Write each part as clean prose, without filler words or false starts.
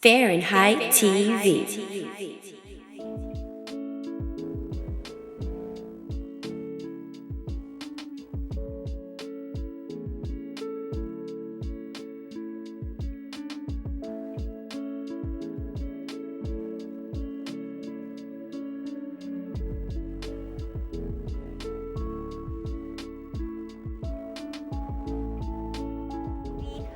Fahrenheit TV.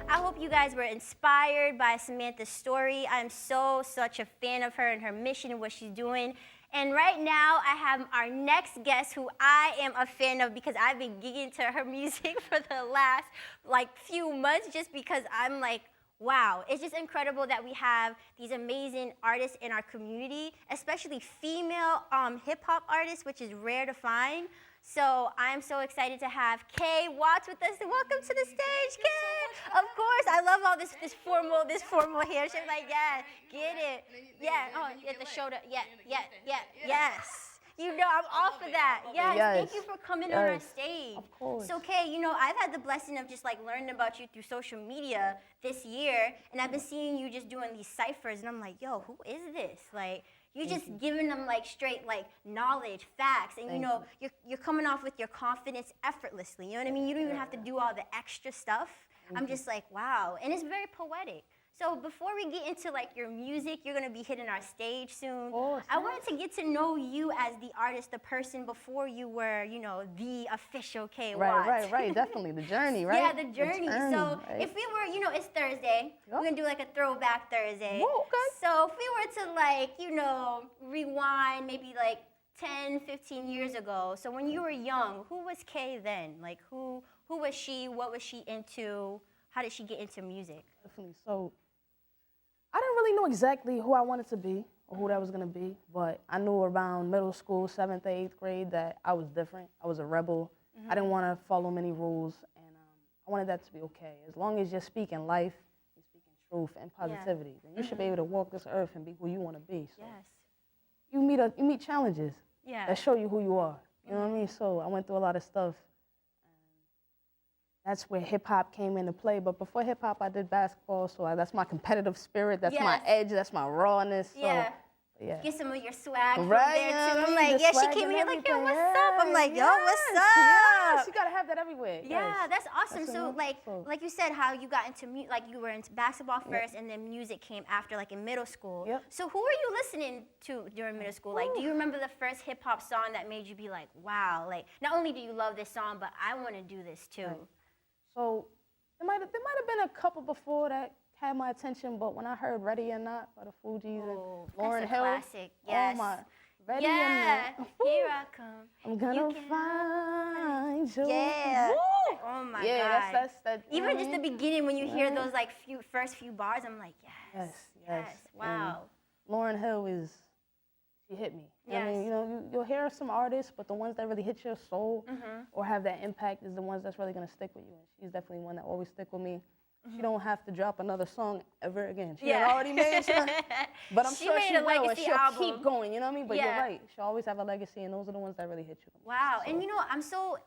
I hope you guys were inspired by Samantha's story. I'm such a fan of her and her mission and what she's doing. And right now, I have our next guest who I am a fan of because I've been gigging to her music for the last few months just because I'm like, wow, it's just incredible that we have these amazing artists in our community, especially female hip-hop artists, which is rare to find. So I'm so excited to have Kay Wattz with us. Welcome to the stage, Kay. Of course, I love all this formal hair. She's like, yeah, get it. Yeah, oh, at the shoulder. Yeah, yes. You know, I'm all for that. Yes. Thank you for coming on our stage. Of course. So, Kay, you know, I've had the blessing of just learning about you through social media this year, and I've been seeing you just doing these ciphers, and I'm like, yo, who is this? You're just giving them straight knowledge, facts, and you're coming off with your confidence effortlessly. You know what I mean? You don't even have to do all the extra stuff. I'm just like, wow, and it's very poetic. So before we get into your music, you're gonna be hitting our stage soon. I wanted to get to know you as the artist, the person before you were, the official Kay Wattz. Right, definitely the journey, right? Yeah, the journey. So if we were, it's Thursday, we're gonna do a throwback Thursday. Whoa, okay. So if we were to rewind maybe 10, 15 years ago. So when you were young, who was Kay then? Who was she? What was she into? How did she get into music? Definitely. So I didn't really know exactly who I wanted to be or who that was gonna be, but I knew around middle school, 7th, 8th grade, that I was different. I was a rebel. I didn't want to follow many rules, and I wanted that to be okay. As long as you're speaking life, you're speaking truth and positivity, then you should be able to walk this earth and be who you want to be. So you meet challenges that show you who you are. You know what I mean? So I went through a lot of stuff. That's where hip-hop came into play. But before hip-hop, I did basketball, so that's my competitive spirit. That's my edge. That's my rawness. So, Get some of your swag from right, there, too. I'm the she came here yo, what's up? I'm like, yo, what's up? Yes, you got to have that everywhere. Yeah, that's awesome. That's so, like you said, how you got into you were into basketball first, and then music came after, in middle school. So who were you listening to during middle school? Do you remember the first hip-hop song that made you be like, wow, not only do you love this song, but I want to do this, too? Right. So there might have been a couple before that had my attention, but when I heard Ready or Not by the Fugees and Lauryn Hill, classic. Yes. Oh my, Ready or Not, here I come. I'm gonna find you. Yeah. Woo. Oh my God. That's that. Even just the beginning when you hear those first few bars, I'm like, yes. Wow. And Lauryn Hill she hit me. Yes. I mean, you'll hear some artists, but the ones that really hit your soul or have that impact is the ones that's really gonna stick with you. And she's definitely one that always stick with me. She don't have to drop another song ever again. She had already made it, but I'm sure she will, and she'll keep going. You know what I mean? But you're right. She'll always have a legacy, and those are the ones that really hit you. Wow. So. And I'm so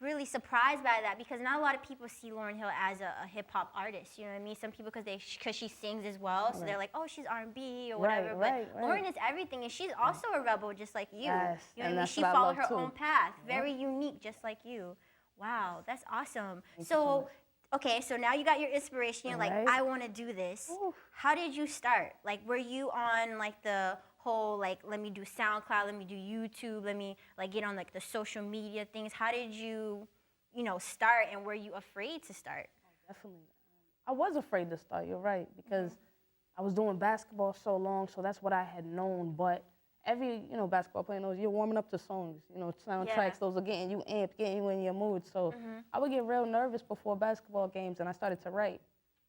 really surprised by that because not a lot of people see Lauryn Hill as a hip hop artist. You know what I mean? Some people because she sings as well, so they're like, oh, she's R&B or whatever. But Lauryn is everything, and she's also a rebel, just like you. Yes. You know what I mean? She followed her own path, very unique, just like you. Wow, that's awesome. So. Okay, so now you got your inspiration. You're like, I want to do this. Ooh. How did you start? Were you on the whole let me do SoundCloud, let me do YouTube, let me get on the social media things? How did you, start, and were you afraid to start? Oh, definitely. I was afraid to start. You're right, because I was doing basketball so long, so that's what I had known. But every basketball player knows you're warming up to songs, soundtracks. Those are getting you amped, getting you in your mood. So I would get real nervous before basketball games, and I started to write.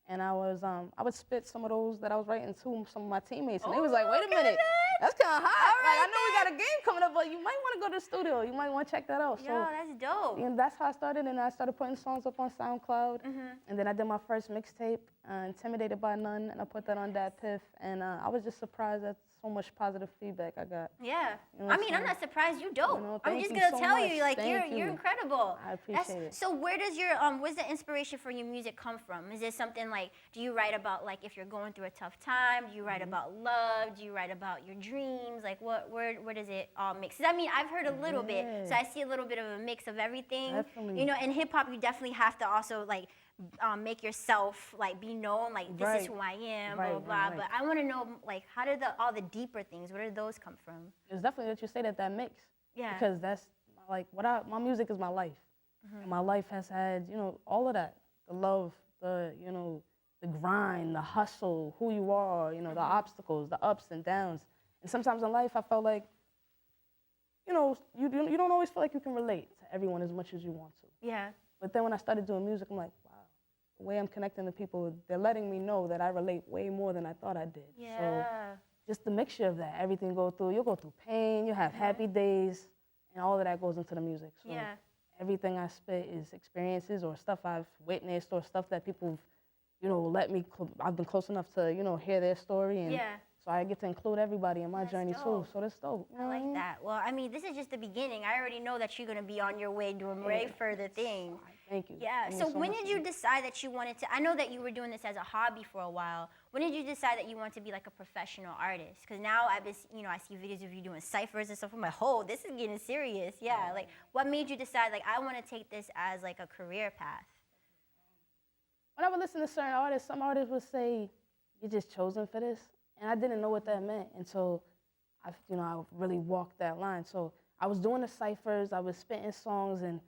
And I would spit some of those that I was writing to some of my teammates, and they was like, "Wait a minute, that's kind of hot. I know we got a game coming up, but you might want to go to the studio. You might want to check that out." Yo, that's dope. And that's how I started, and I started putting songs up on SoundCloud, and then I did my first mixtape. intimidated by none, and I put that on that piff, and I was just surprised at so much positive feedback I got. Yeah. You know I mean, I'm not surprised. You dope. You know, I'm thank just you gonna so tell much. you, like, Thank you're you. incredible. I appreciate it. So where's the inspiration for your music come from? Is it something like, do you write about like if you're going through a tough time? Do you write about love? Do you write about your dreams? Like where does it all mix? 'Cause I mean, I've heard a little bit, so I see a little bit of a mix of everything. Definitely. You know, in hip hop, you definitely have to also like make yourself like be known, like this is who I am, blah blah blah. But I want to know like how did all the deeper things, where did those come from? It's definitely that you say that mix. Yeah. Because that's like my music is my life. And my life has had, you know, all of that. The love, the, you know, the grind, the hustle, who you are, you know, the obstacles, the ups and downs. And sometimes in life I felt like, you know, you don't always feel like you can relate to everyone as much as you want to. Yeah. But then when I started doing music, I'm like, wow, the way I'm connecting to people, they're letting me know that I relate way more than I thought I did. Yeah. So just the mixture of that, everything go through, you'll go through pain, you'll have happy days, and all of that goes into the music. So Yeah. everything I spit is experiences or stuff I've witnessed or stuff that people, you know, I've been close enough to, you know, hear their story. And Yeah. so I get to include everybody in my journey too. So that's dope. You know I what like mean? that. Well, I mean, this is just the beginning. I already know that you're going to be on your way doing way further things. Thank you. Yeah. It means So when much did to you me. decide that you wanted to, I know that you were doing this as a hobby for a while. When did you decide that you wanted to be like a professional artist? Because now I've been, you know, I see videos of you doing ciphers and stuff. I'm like, oh, this is getting serious. Yeah. Like, what made you decide, like, I want to take this as like a career path? When I would listen to certain artists, some artists would say, you're just chosen for this. And I didn't know what that meant until I really walked that line. So I was doing the ciphers, I was spitting songs, and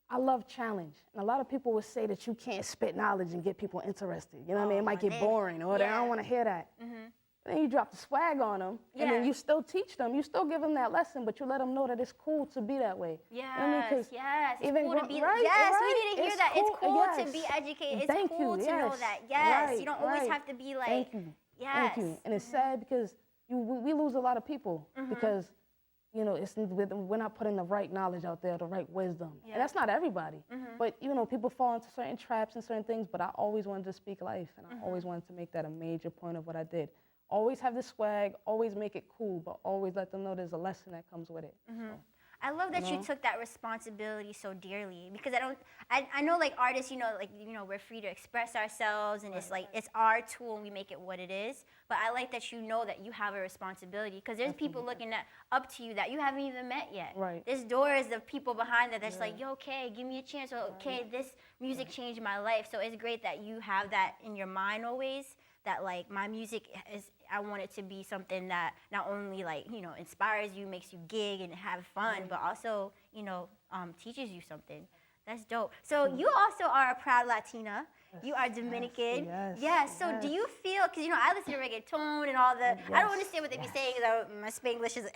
I love challenge. And a lot of people would say that you can't spit knowledge and get people interested. You know what I mean? It might get boring, or they don't want to hear that. And then you drop the swag on them, and then you still teach them. You still give them that lesson, but you let them know that it's cool to be that way. Yes, you know what I mean? yes. It's even cool to be, right, yes, right. we need to hear that. It's cool yes. to be educated. It's Thank cool you, to know yes. that. Yes, Right, you don't always right. have to be like, Thank you. yes. Thank you. And it's sad because we lose a lot of people because, you know, we're not putting the right knowledge out there, the right wisdom. Yeah. And that's not everybody. But, you know, people fall into certain traps and certain things, but I always wanted to speak life, and I always wanted to make that a major point of what I did. Always have the swag, always make it cool, but always let them know there's a lesson that comes with it. So. I love that you took that responsibility so dearly, because I know like artists, you know, we're free to express ourselves, and it's like, it's our tool and we make it what it is. But I like that you know that you have a responsibility, because there's people looking up to you that you haven't even met yet. Right. There's doors of people behind that that's like, yo, okay, give me a chance. Or, okay, this music changed my life. So it's great that you have that in your mind always, that like my music I want it to be something that not only like, you know, inspires you, makes you gig and have fun, but also, you know, teaches you something. That's dope. So you also are a proud Latina. You are Dominican. Yes. So do you feel, because, you know, I listen to reggaeton and all the, I don't understand what they be saying, because my Spanglish is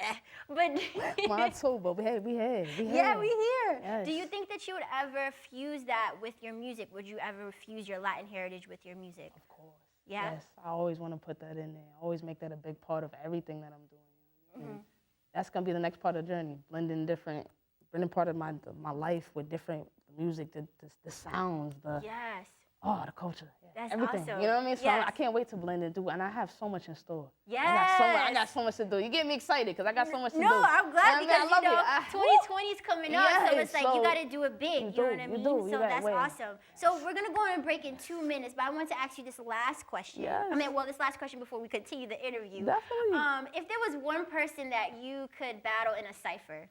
but. Mine too, but we here. Yeah, we here. Yes. Do you think that you would ever fuse that with your music? Would you ever fuse your Latin heritage with your music? Of course. Yeah? Yes, I always want to put that in there. I always make that a big part of everything that I'm doing. And that's going to be the next part of the journey, blending part of my life with different music, the sounds, Yes. the culture. Yeah, That's everything. awesome. You know what I mean? So Yes. I can't wait to blend and do, and I have so much in store. Yes. I got so much to do. You get me excited because I got so much to do. No, I'm glad, You because, know what I mean? you know, I love 2020 is coming up, so Yes, it's like so you got to do it big, you know what I you mean? do. So You got that's way. awesome. So we're going to go on a break in 2 minutes, but I want to ask you this last question. Yes. This last question before we continue the interview. Definitely. If there was one person that you could battle in a cipher,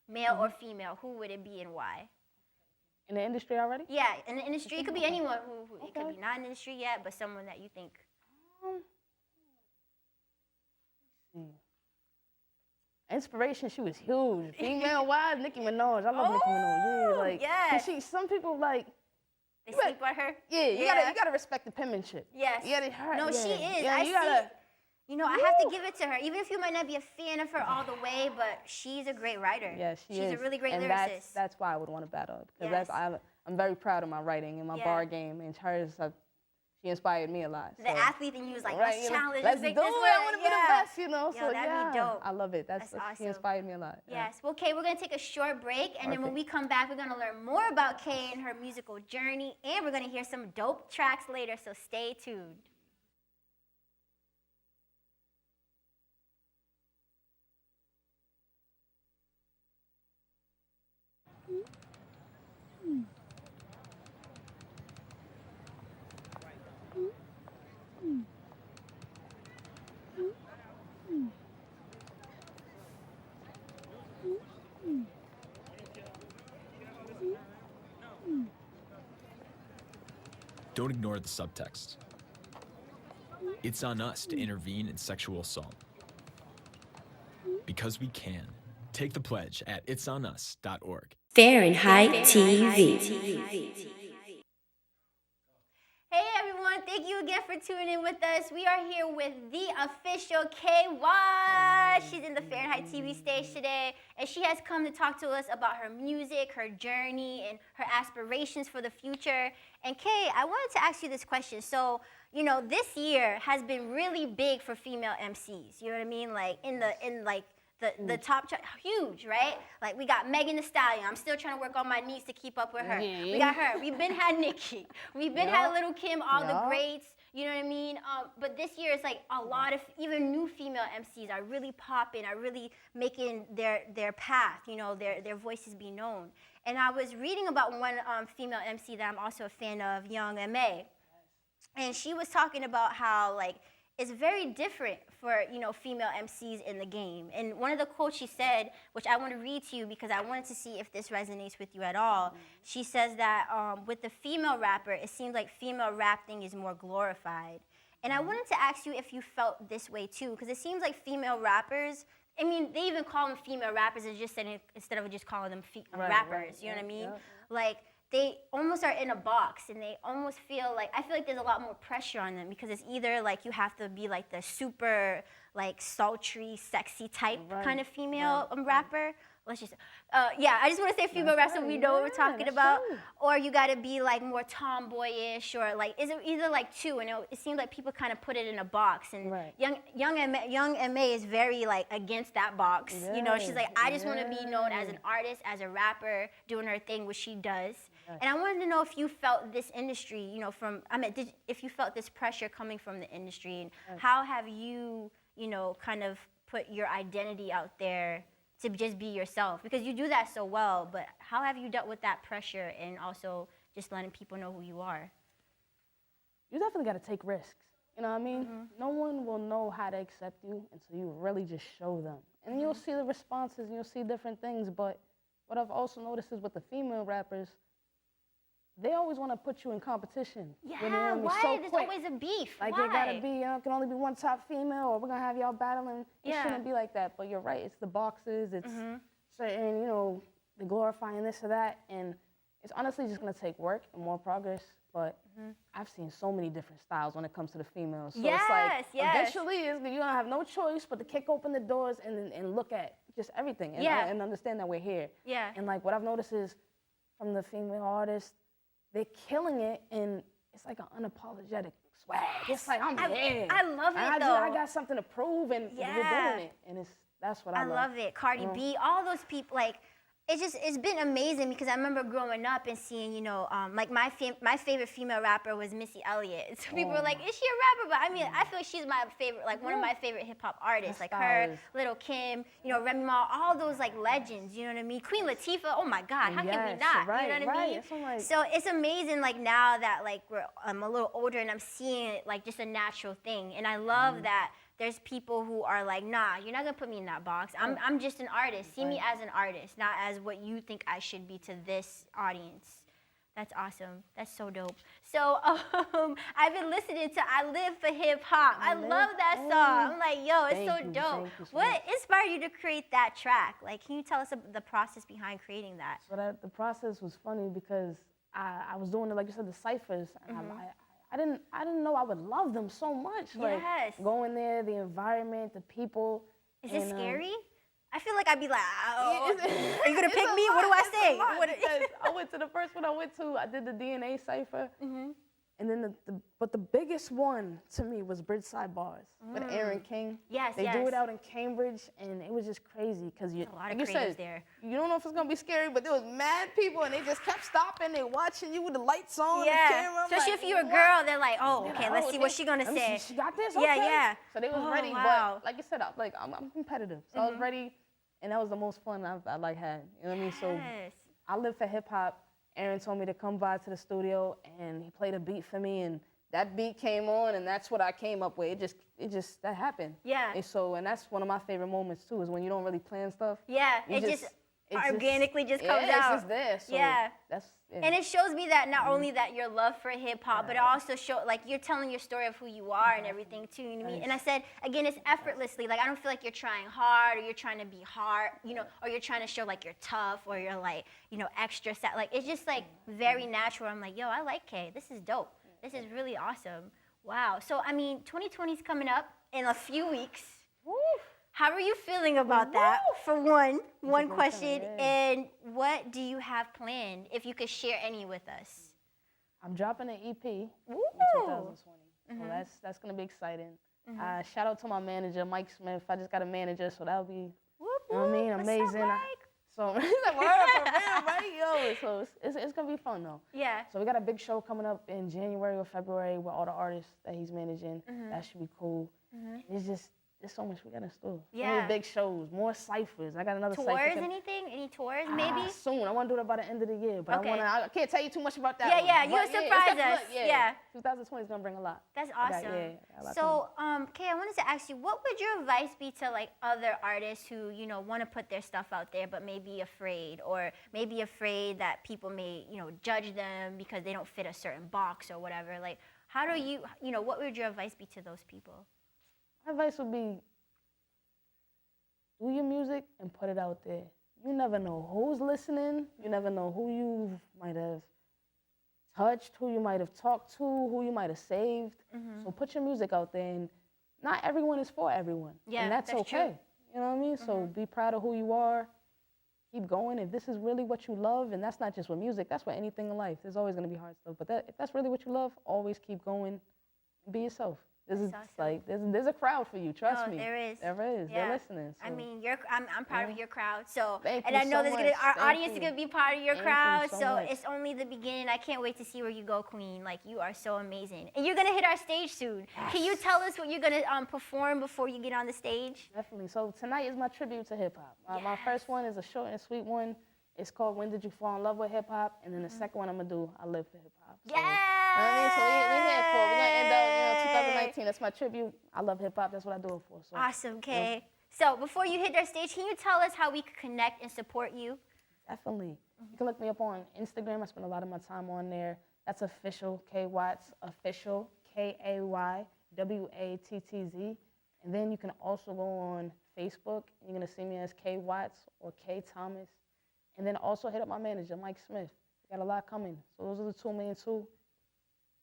male or female, who would it be and why? In the industry already? Yeah, in the industry. It could be anyone who it could be not in the industry yet, but someone that you think. Inspiration, she was huge. Female-wise, Nicki Minaj. I love Nicki Minaj. Yeah, like, yes. 'cause some people like. They sleep on her? Yeah, you gotta respect the penmanship. Yes. You gotta, No, yeah. she is. Yeah, I you gotta, You know, I have to give it to her. Even if you might not be a fan of her all the way, but she's a great writer. Yeah, she's is. a really great and lyricist. That's why I would want to battle. Because Yes. I'm very proud of my writing and my bar game. And hers, she inspired me a lot. The athlete in you was like, right, let's challenge, let's make do this it. work. I want to be the best, you know. Yo, So that'd be dope. I love it. That's awesome. She inspired me a lot. Yes. Well, Kay, we're gonna take a short break, and then when we come back, we're gonna learn more about Kay and her musical journey, and we're gonna hear some dope tracks later. So stay tuned. Don't ignore the subtext. It's on us to intervene in sexual assault. Because we can. Take the pledge at itsonus.org. Fahrenheit TV. Hey everyone, thank you again for tuning in with us. We are here with the official Kay Wattz. She's in the Fahrenheit TV stage today, and she has come to talk to us about her music, her journey, and her aspirations for the future. And Kay, I wanted to ask you this question. So, you know, this year has been really big for female MCs. You know what I mean? Like the top chart, huge, right? Like we got Megan Thee Stallion. I'm still trying to work on my knees to keep up with her. We got her. We've been had Nicki. We've been had Little Kim, all the greats. You know what I mean? But this year it's like a lot of even new female MCs are really popping, are really making their path, you know, their voices be known. And I was reading about one female MC that I'm also a fan of, Young M.A. And she was talking about how like it's very different for, you know, female MCs in the game. And one of the quotes she said, which I want to read to you because I wanted to see if this resonates with you at all. She says that with the female rapper, it seems like female rapping is more glorified. And I wanted to ask you if you felt this way too, because it seems like female rappers, I mean, they even call them female rappers instead of just calling them rappers, you know what I mean? Like, they almost are in a box, and they almost feel like, I feel like there's a lot more pressure on them because it's either like you have to be like the super like sultry, sexy type kind of female rapper. Let's just, yeah, I just want to say female rap so we know what we're talking about. True. Or you got to be like more tomboyish, or like, is it either like two? And it seems like people kind of put it in a box. And young M.A. is very like against that box. You know, she's like, I just want to be known as an artist, as a rapper, doing her thing, which she does. And I wanted to know if you felt this industry, you know, if you felt this pressure coming from the industry, and how have you, you know, kind of put your identity out there to just be yourself? Because you do that so well, but how have you dealt with that pressure and also just letting people know who you are? You definitely got to take risks. You know what I mean? No one will know how to accept you until you really just show them. And you'll see the responses and you'll see different things. But what I've also noticed is with the female rappers, they always want to put you in competition. Yeah, you know, why? so There's quick. always a beef. Like why? it gotta be, it can only be one top female, or we're gonna have y'all battling. It shouldn't be like that. But you're right, it's the boxes, it's certain, you know, the glorifying this or that, and it's honestly just gonna take work and more progress. But I've seen so many different styles when it comes to the females. So it's like eventually you're gonna have no choice but to kick open the doors and look at just everything and understand that we're here. Yeah. And like what I've noticed is from the female artists, they're killing it, and it's like an unapologetic swag. It's like, I'm here. I love it, though. I got something to prove, and we're doing it. And that's what I love. I love it. Cardi B, all those people, like, it's been amazing because I remember growing up and seeing, you know, like my favorite female rapper was Missy Elliott. So people were like, is she a rapper? But I mean, I feel like she's my favorite, like one of my favorite hip hop artists, like her, Little Kim, you know, Remy Ma, all those like legends, you know what I mean? Queen Latifah, oh my God, how can we not? You know what I mean? So it's amazing, like now that like I'm a little older and I'm seeing it like just a natural thing, and I love that. There's people who are like, nah, you're not gonna put me in that box. I'm just an artist. See me as an artist, not as what you think I should be to this audience. That's awesome. That's so dope. So I've been listening to I Live for Hip Hop. I love that song. I'm like, yo, it's so dope. What inspired you to create that track? Like, can you tell us the process behind creating that? So the process was funny because I was doing, like you said, the ciphers. And I didn't know I would love them so much. Like going there, the environment, the people. Is it scary? I feel like I'd be like, oh, are you gonna pick me? What do I say? I went to the first one I went to. I did the DNA cipher, And then but the biggest one to me was Bridgeside Bars with Aaron King. Yes, they do it out in Cambridge, and it was just crazy because a lot of like you said, there. You don't know if it's gonna be scary, but there was mad people, and they just kept stopping. They watching you with the lights on, the camera. Especially like, if you're a girl, they're like, oh, okay, let's see what she's gonna say. She got this. Yeah, okay. yeah. So they was ready, wow. but like you said, I'm competitive, so I was ready, and that was the most fun I had. You know what I mean? So I live for hip hop. Aaron told me to come by to the studio, and he played a beat for me, and that beat came on, and that's what I came up with. It just that happened. Yeah. And that's one of my favorite moments too, is when you don't really plan stuff. Yeah, it just organically just comes out. Yeah, it's just there. So And it shows me that not only that your love for hip hop, but it also shows like you're telling your story of who you are and everything too. You know what I mean? And I said again, it's effortlessly. Like I don't feel like you're trying hard or you're trying to be hard, you know, or you're trying to show like you're tough or you're like, you know, extra sad. Like it's just like very natural. I'm like, yo, I like Kay. This is dope. This is really awesome. Wow. So I mean, 2020 is coming up in a few weeks. Woo. How are you feeling about that? For one question, and what do you have planned? If you could share any with us. I'm dropping an EP in 2020, so that's gonna be exciting. Shout out to my manager, Mike Smith. I just got a manager, so that'll be, you know what I mean, amazing. So he's like, right, yo. So it's gonna be fun though. Yeah. So we got a big show coming up in January or February with all the artists that he's managing. That should be cool. It's just. There's so much we got in store. Yeah. So many big shows, more ciphers. I got another cipher. Tours, anything? Any tours, maybe? Soon. I want to do that by the end of the year. But I can't tell you too much about that. Yeah, you'll surprise us. Yeah. 2020 is going to bring a lot. That's awesome. So, Kay, I wanted to ask you, what would your advice be to like other artists who, you know, want to put their stuff out there but may be afraid, or maybe afraid that people may, you know, judge them because they don't fit a certain box or whatever? Like, how do you, you know, what would your advice be to those people? My advice would be, do your music and put it out there. You never know who's listening. You never know who you might have touched, who you might have talked to, who you might have saved. So put your music out there, and not everyone is for everyone. Yeah, and that's okay. True. You know what I mean? So be proud of who you are. Keep going. If this is really what you love, and that's not just with music, that's with anything in life. There's always going to be hard stuff. But if that's really what you love, always keep going and be yourself. There's a crowd for you. Trust me. There is. There is. Yeah. They're listening. So. I mean, I'm proud of your crowd. So, Thank and you I know so our audience is gonna be part of your crowd. So so much. it's only the beginning. I can't wait to see where you go, Queen. Like you are so amazing, and you're gonna hit our stage soon. Yes. Can you tell us what you're gonna perform before you get on the stage? Definitely. So tonight is my tribute to hip hop. My first one is a short and sweet one. It's called "When Did You Fall in Love with Hip Hop," and then the second one I'm gonna do "I Live for Hip Hop." So, yeah. You know what I mean? So we're here for. We're gonna end up, 2019. That's my tribute. I love hip hop. That's what I do it for. So. Awesome, Kay. So before you hit our stage, can you tell us how we can connect and support you? Definitely. You can look me up on Instagram. I spend a lot of my time on there. That's official Kay Wattz, official KayWattz. And then you can also go on Facebook. You're gonna see me as Kay Wattz or Kay Thomas. And then also hit up my manager, Mike Smith. We got a lot coming. So those are the two main two.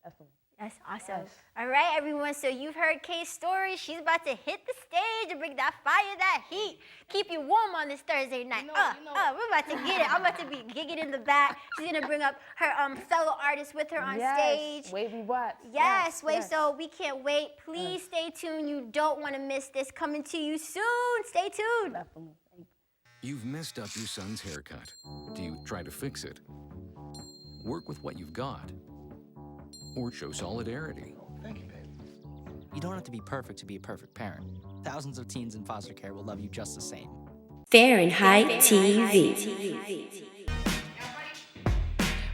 Definitely. That's awesome. Yes. All right, everyone. So you've heard Kay's story. She's about to hit the stage and bring that fire, that heat. Keep you warm on this Thursday night. We're about to get it. I'm about to be gigging in the back. She's going to bring up her fellow artists with her on stage. Wavy Wattz. Yes, Wave. So we can't wait. Please stay tuned. You don't want to miss this. Coming to you soon. Stay tuned. Definitely. You've messed up your son's haircut. Do you try to fix it? Work with what you've got? Or show solidarity? Thank you, babe. You don't have to be perfect to be a perfect parent. Thousands of teens in foster care will love you just the same. Fahrenheit TV.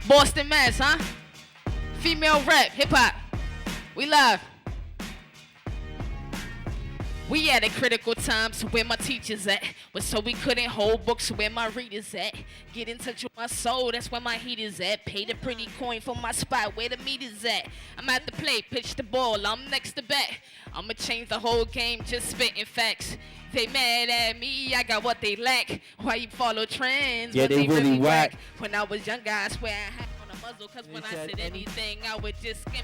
Boston, Mass, huh? Female rap, hip hop. We live. We at a critical time, so where my teachers at? But so we couldn't hold books, where my readers at? Get in touch with my soul, that's where my heat is at. Pay the pretty coin for my spot, where the meat is at. I'm at the plate, pitch the ball, I'm next to bat. I'ma change the whole game, just spitting facts. They mad at me, I got what they lack. Why you follow trends? Yeah, they really whack. When I was younger, I swear I had on a muzzle, cause when I said anything, I would just skim.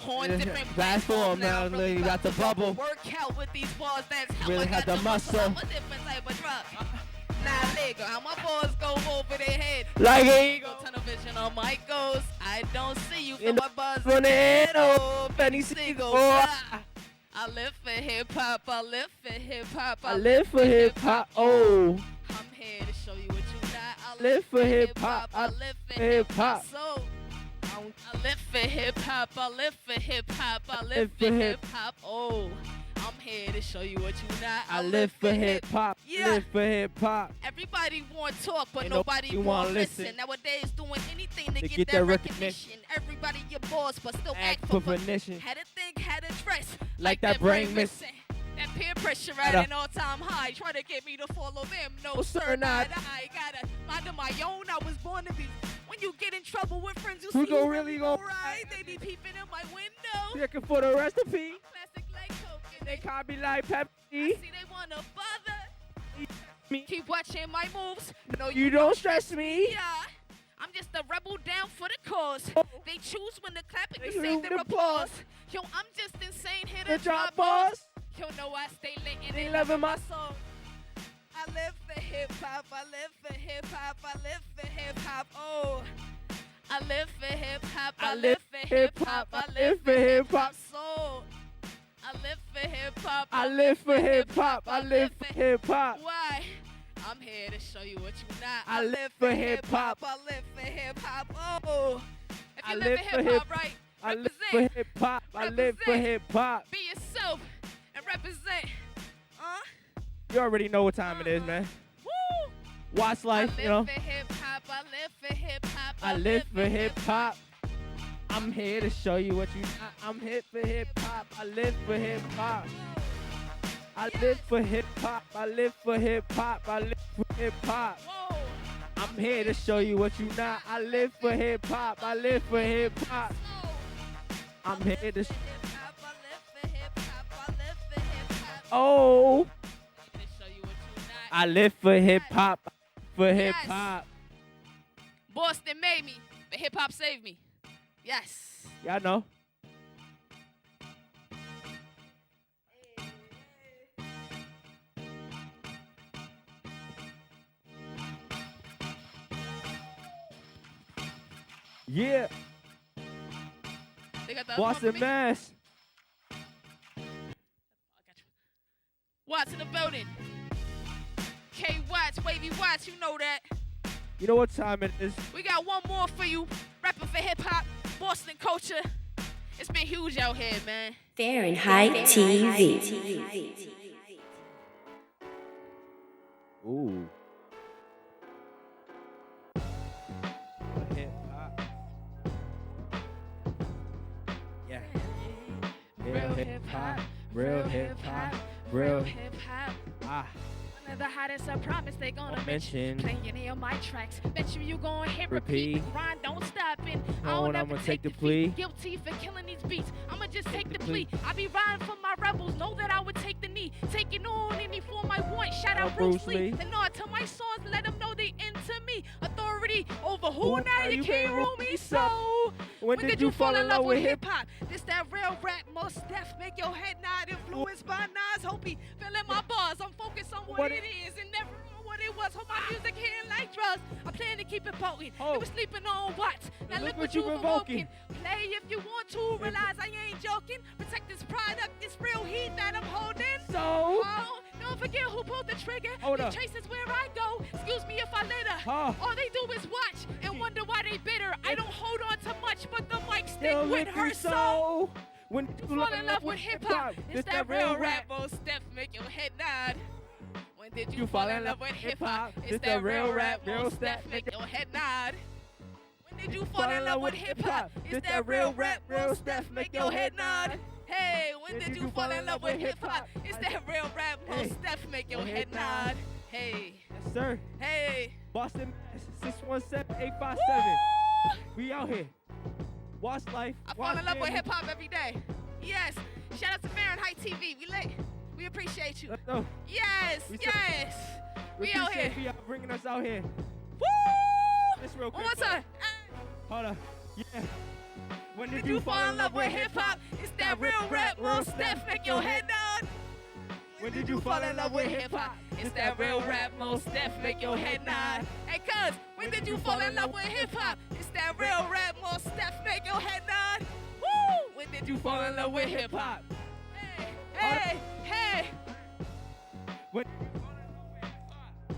On different platform now, you got the bubble. Work out with these balls that's really got the muscle. A different type of drug. Now Lego, how my boys go over their head. Like an Go tunnel vision on my goals. I don't see you, In for my buzz from the head, oh, Benny Siegel. Siegel. I live for hip hop. I live for hip hop. I live for hip hop. Oh, I'm here to show you what you got. I live for hip hop. I I live for hip hip hop. hop. So I live for hip hop. I live for hip hop. I live live for for hip hop. Oh, I'm here to show you what you got. I live for hip hop. Yeah. Live for hip hop. Everybody want talk, but Ain't nobody nobody want wanna listen. listen. Nowadays, doing anything to To get get that that recognition. recognition. Everybody your boss, but still Act act for for permission. Had to think, had to dress Like that brain missing. That peer pressure Gotta- at an all-time high. Try to get me to follow them. No, Oh, sir, sir, not not. I. Gotta mind of my own. I was born to be. When you get in trouble with friends, you Who see gon' who really go gon' right. They be peeping in my window. Checking for the recipe. Classic like Coke. And They they can't be like I Pepsi. see they wanna bother. Me. Keep watching my moves. No, You don't stress me. Yeah. I'm just a rebel down for the cause. They choose when to clap and They you give save their the applause. Yo, I'm just insane here The to drop drop boss. boss. Yo, know I stay lit and They they loving loving my my song. I live for hip hop. I live for hip hop. I live for hip hop. Oh. I live for hip hop. I live for hip hop. I live for hip hop. So. I live for hip hop. I live for hip hop. I live for hip hop. Why? I'm here to show you what you not. I live for hip hop. I live for hip hop. Oh. If I you live live for for hip hip- hop, right? I live for Represent. hip hop. I live for Represent. hip hop. Be yourself and represent. You already know what time it is, man. Woo! Watch life, I live you know. for hip hop. I live for hip hop. I live for hip hop. I'm here to show you what you. I'm hip for hip hop. I live for hip hop. I live for hip hop. I live for hip hop. I live for hip hop. Whoa. I'm here to show you what you not. I live for hip hop. I live for hip hop. So, I'm here to. hip hop. I live for hip hop. I live for hip hop. Oh, I'm here to show you what you not. I live for hip hop. For hip hop. Boston made me, but hip hop saved me. Yes. Y'all know. Yeah, They got the other one for Boston, me? Mass. I got you. Watts in the building. Kay Wattz, Wavy Wattz, you know that. You know what time it is? We got one more for you. Rapping for hip hop, Boston culture. It's been huge out here, man. Fahrenheit TV. Ooh. Hip hop. Yeah. Real hip hop. Real hip hop. Real hip hop. ah. One of the hottest, I promise they gonna Gonna mention. mention. Playing any of my tracks. Bet you gon' hit Repeat. repeat. Grind, don't stop it. I Hold don't on, ever I'ma take take the defeat. plea. Guilty for killing these beats. I'ma just take the the plea. plea. I be riding for my rebels. Know that I would take the knee. Taking on any form I want. Shout out Oh, Bruce Bruce Lee. Lee. And nod to my songs. Let them know they into me. Authority over who Who now you can't rule me. So When did you fall in love with hip hop? This that real rap, most deaf, make your head nod. Influenced by Nas, hope he feeling my bars. I'm focused on what it is and never on what it was. Hope my music hitting like drugs. I plan to keep it potent. Oh. You was sleeping on Watts. Now look what you you provoking. provoking. Play if you want to. Realize I ain't joking. Protect this product, this real heat that I'm holding. So Oh, don't forget who pulled the trigger. Hold These up. traces where I go. Excuse me if I litter. Huh. All they do is watch and wonder why they bitter. I don't hold on to much, but the mic stick still with with her your soul. soul. When you Fall in love with hip hop. It's that real rap. Most step make your head nod. When did you fall in love with hip hop? It's that real rap. Most step make your head nod. When did you fall in love with hip hop? It's that real rap. Most step make your head nod. Hey, when did you fall in love with hip hop? It's that real rap. Most step make your head nod. Hey, Yes, sir. hey. Boston, 617-857. We out here. Watch life. I fall in love with hip hop every day. Yes. Shout out to Fahrenheit TV. We lit. We appreciate you. Let's go. Yes, We yes. We out here. appreciate y'all bringing us out here. Woo! This real One quick. more time. Hold up. Yeah. When Did you fall in love with hip hop? It's that real rap. Most step make your head nod. When did you fall in love with hip-hop? It's that real rap, most deaf, make your head nod. Hey, cuz, when did you fall in love with hip-hop? It's that real rap, most deaf, make your head nod. Woo! When did you fall in love with hip-hop? Hey, hey, hey. When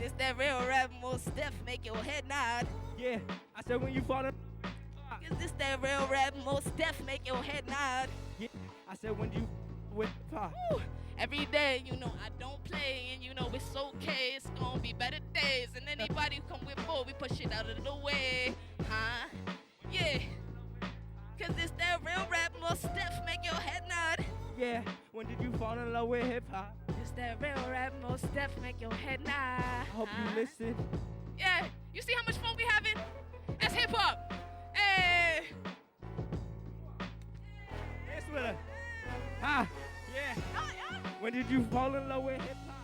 It's that real rap, most deaf, make your head nod. yeah, I said when you fall in love with hip-hop. Is this that real rap, most deaf, make your head nod? Yeah, I said when you with hip-hop. Woo. Every day, you know, I don't play, and you know, it's okay, it's gonna be better days. And anybody who come with more, we push it out of the way, huh? Yeah. Cause it's that real rap, most deaf, make your head nod. Yeah, when did you fall in love with hip-hop? It's that real rap, most deaf, make your head nod. I hope you listen. Yeah, you see how much fun we having? That's hip hop. Hey. Dance with us. Ah, yeah. When did you fall in love with hip-hop?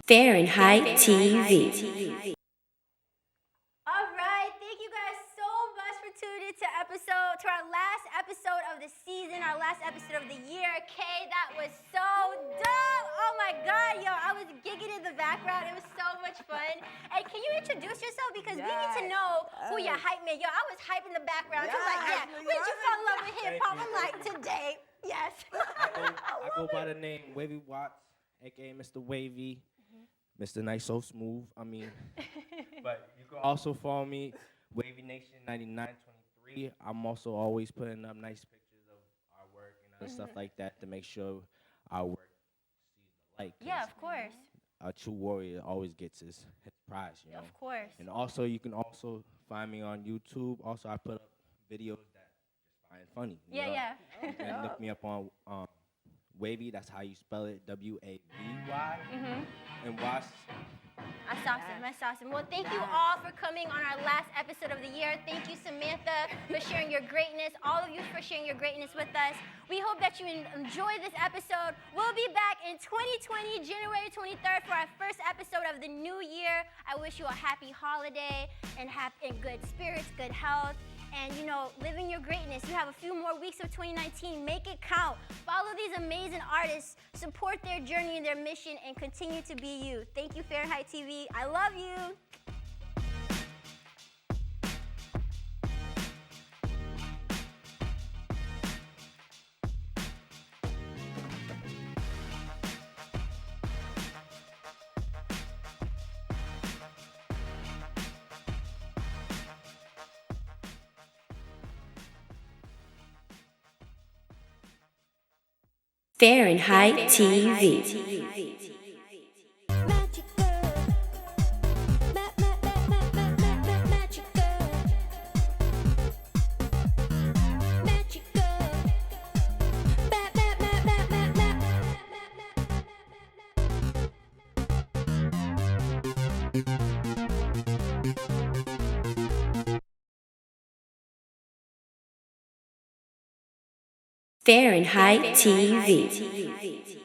Fahrenheit TV. All right, thank you guys so much for tuning in to our last episode of the season, our last episode of the year. Kay, that was so dope. Oh my God, yo, I was gigging in the background. It was so much fun. Hey, can you introduce yourself? Because we need to know who your hype man. Yo, I was hype in the background. Just like, yeah, when did you fall in love with hip hop? I'm like, today, yes. I go by the name Wavy Wattz, aka Mr. Wavy, Mr. Nice So Smooth. I mean, but you can also follow me, Wavy Nation 9923. I'm also always putting up nice pictures of our work and other stuff like that to make sure our work sees the light. Yeah, of course. A true warrior always gets his prize, you know. Of course. And also, you can also find me on YouTube. Also, I put up videos that just find funny. You know? Yeah. You can look me up on Wavy. That's how you spell it. W-A-V-Y. And Wattz. That's awesome. Well, thank you all for coming on our last episode of the year. Thank you, Samantha, for sharing your greatness. All of you for sharing your greatness with us. We hope that you enjoyed this episode. We'll be back in 2020, January 23rd, for our first episode of the new year. I wish you a happy holiday and good spirits, good health. And, you know, living your greatness. You have a few more weeks of 2019. Make it count. Follow these amazing artists. Support their journey and their mission and continue to be you. Thank you, Fahrenheit TV. I love you. Fahrenheit TV. Fahrenheit TV.